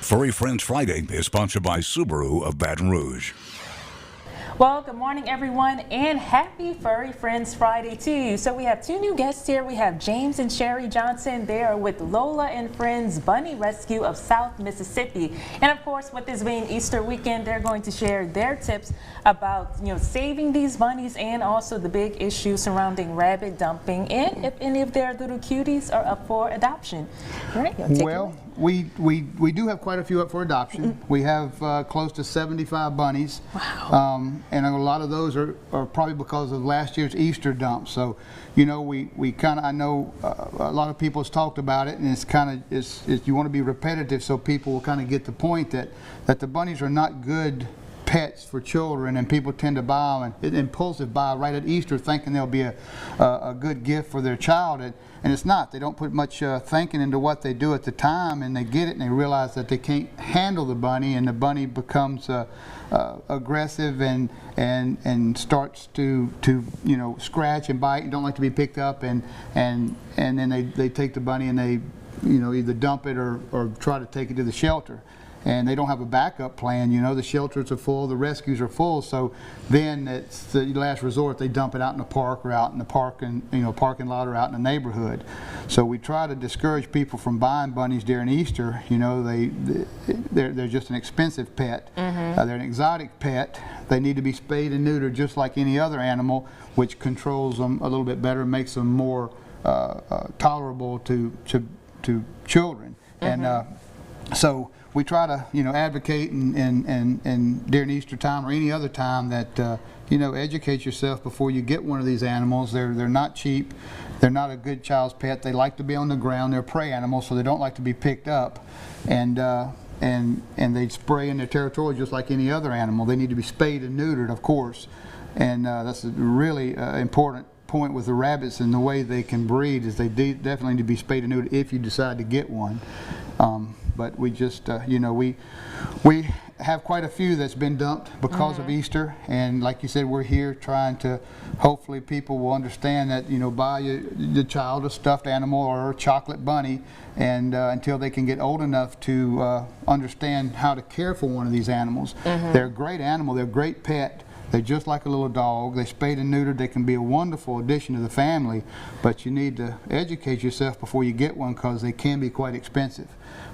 Furry Friends Friday is sponsored by Subaru of Baton Rouge. Well, good morning, everyone, and happy Furry Friends Friday to you. So we have two new guests here. We have James and Sherry Johnson. They are with Lola and Friends Bunny Rescue of South Mississippi. And of course, with this being Easter weekend, they're going to share their tips about, saving these bunnies and also the big issue surrounding rabbit dumping and if any of their little cuties are up for adoption. All right, well, we do have quite a few up for adoption. We have close to 75 bunnies. Wow. And a lot of those are probably because of last year's Easter dump. So, we kind of, I know a lot of people has talked about it, and it's kind of, you want to be repetitive so people will kind of get the point that the bunnies are not good pets for children, and people tend to buy them and impulsive buy right at Easter thinking they'll be a good gift for their child. And it's not. They don't put much thinking into what they do at the time, and they get it and they realize that they can't handle the bunny, and the bunny becomes aggressive and starts to scratch and bite and don't like to be picked up, and then they take the bunny and they either dump it or try to take it to the shelter. And they don't have a backup plan. The shelters are full, the rescues are full, so then it's the last resort. They dump it out in the park or out in the parking lot or out in the neighborhood. So we try to discourage people from buying bunnies during Easter. They're just an expensive pet. They're an exotic pet. They need to be spayed and neutered just like any other animal, which controls them a little bit better, makes them more tolerable to children. And so we try to, advocate and during Easter time or any other time that, educate yourself before you get one of these animals. They're not cheap. They're not a good child's pet. They like to be on the ground. They're prey animals, so they don't like to be picked up. And they spray in their territory just like any other animal. They need to be spayed and neutered, of course. And that's a really important point with the rabbits and the way they can breed is they definitely need to be spayed and neutered if you decide to get one. But we just, we have quite a few that's been dumped because of Easter, and like you said, we're here trying to, hopefully people will understand that, buy your child a stuffed animal or a chocolate bunny, and until they can get old enough to understand how to care for one of these animals. They're a great animal, they're a great pet. They're just like a little dog. They're spayed and neutered. They can be a wonderful addition to the family, but you need to educate yourself before you get one because they can be quite expensive,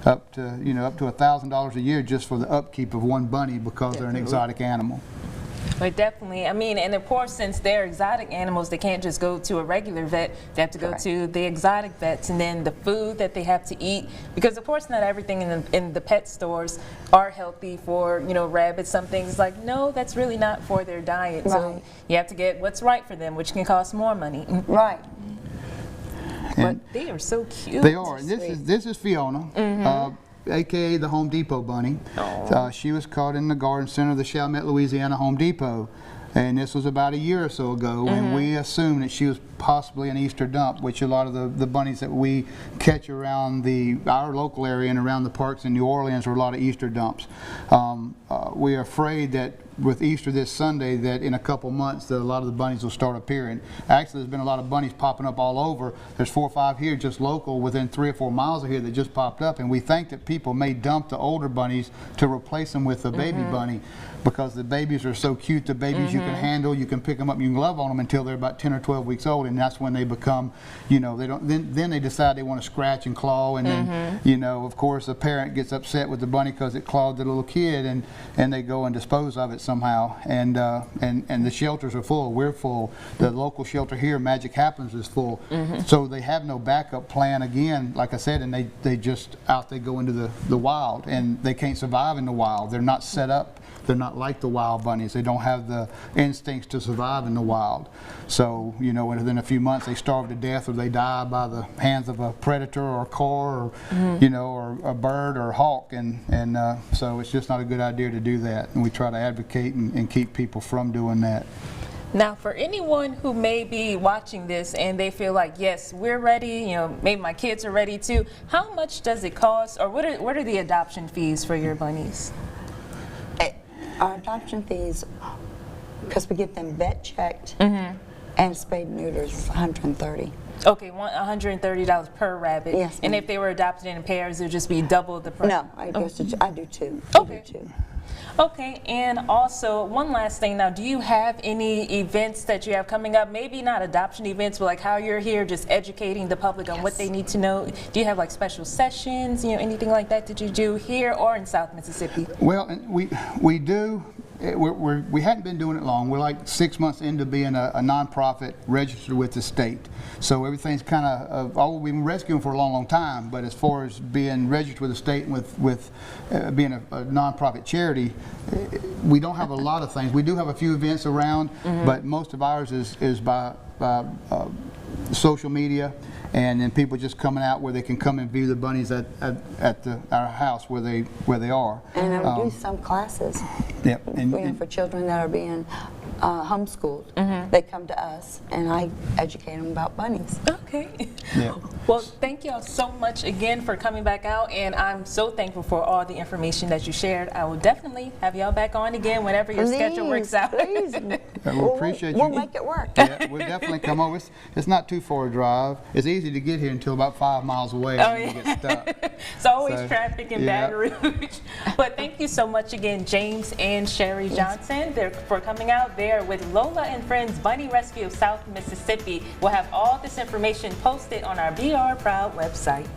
up to $1,000 a year just for the upkeep of one bunny because they're an exotic animal. But definitely, and of course, since they're exotic animals, they can't just go to a regular vet. They have to go to the exotic vets, and then the food that they have to eat, because of course not everything in the pet stores are healthy for rabbits. Some things like, no, that's really not for their diet. Right. So you have to get what's right for them, which can cost more money. Right. But they are so cute. They are. And this is Fiona. AKA the Home Depot bunny. She was caught in the garden center of the Chalmette, Louisiana Home Depot, and this was about a year or so ago, and we assumed that she was possibly an Easter dump, which a lot of the bunnies that we catch around our local area and around the parks in New Orleans are a lot of Easter dumps. We are afraid that with Easter this Sunday that in a couple months that a lot of the bunnies will start appearing. Actually, there's been a lot of bunnies popping up all over. There's 4 or 5 here just local within 3 or 4 miles of here that just popped up, and we think that people may dump the older bunnies to replace them with a baby bunny because the babies are so cute. The babies you can handle, you can pick them up, you can love on them until they're about 10 or 12 weeks old, and that's when they become, they don't, then they decide they want to scratch and claw, and then, of course, the parent gets upset with the bunny because it clawed the little kid, and they go and dispose of it somehow, and the shelters are full. We're full. The local shelter here, Magic Happens, is full. So they have no backup plan again, like I said, and they just they go into the wild, and they can't survive in the wild. They're not set up. They're not like the wild bunnies. They don't have the instincts to survive in the wild. So, within a few months they starve to death or they die by the hands of a predator or a car or, or a bird or a hawk. And so it's just not a good idea to do that. And we try to advocate and keep people from doing that. Now, for anyone who may be watching this and they feel like, yes, we're ready, maybe my kids are ready too, how much does it cost, or what are the adoption fees for your bunnies? Our adoption fees, because we get them vet checked and spayed and neutered, is $130. Okay, $130 per rabbit. Yes, And ma'am. if they were adopted in pairs, it would just be double the price. No, I guess I do two. Okay. I do two. Okay, and also one last thing now, do you have any events that you have coming up? Maybe not adoption events, but like how you're here just educating the public on what they need to know. Do you have like special sessions, anything like that you do here or in South Mississippi? Well, and we do. We hadn't been doing it long. We're like 6 months into being a nonprofit registered with the state. So everything's kind of, we've been rescuing for a long, long time, but as far as being registered with the state and with being a nonprofit charity, we don't have a lot of things. We do have a few events around, but most of ours is by social media, and then people just coming out where they can come and view the bunnies at our house where they are. And I do some classes. Yep. For children that are being homeschooled. They come to us, and I educate them about bunnies. Okay. Yeah. Well, thank y'all so much again for coming back out, and I'm so thankful for all the information that you shared. I will definitely have y'all back on again whenever your schedule works out. Please. We'll appreciate you. We'll make it work. Yeah, we'll definitely come over. It's not too far a drive. It's easy to get here until about 5 miles away and you get stuck. It's always So, traffic in yeah. Baton Rouge. But thank you so much again, James and Sherry Johnson, for coming out there with Lola and Friends Bunny Rescue of South Mississippi. We'll have all this information posted on our BR Proud website.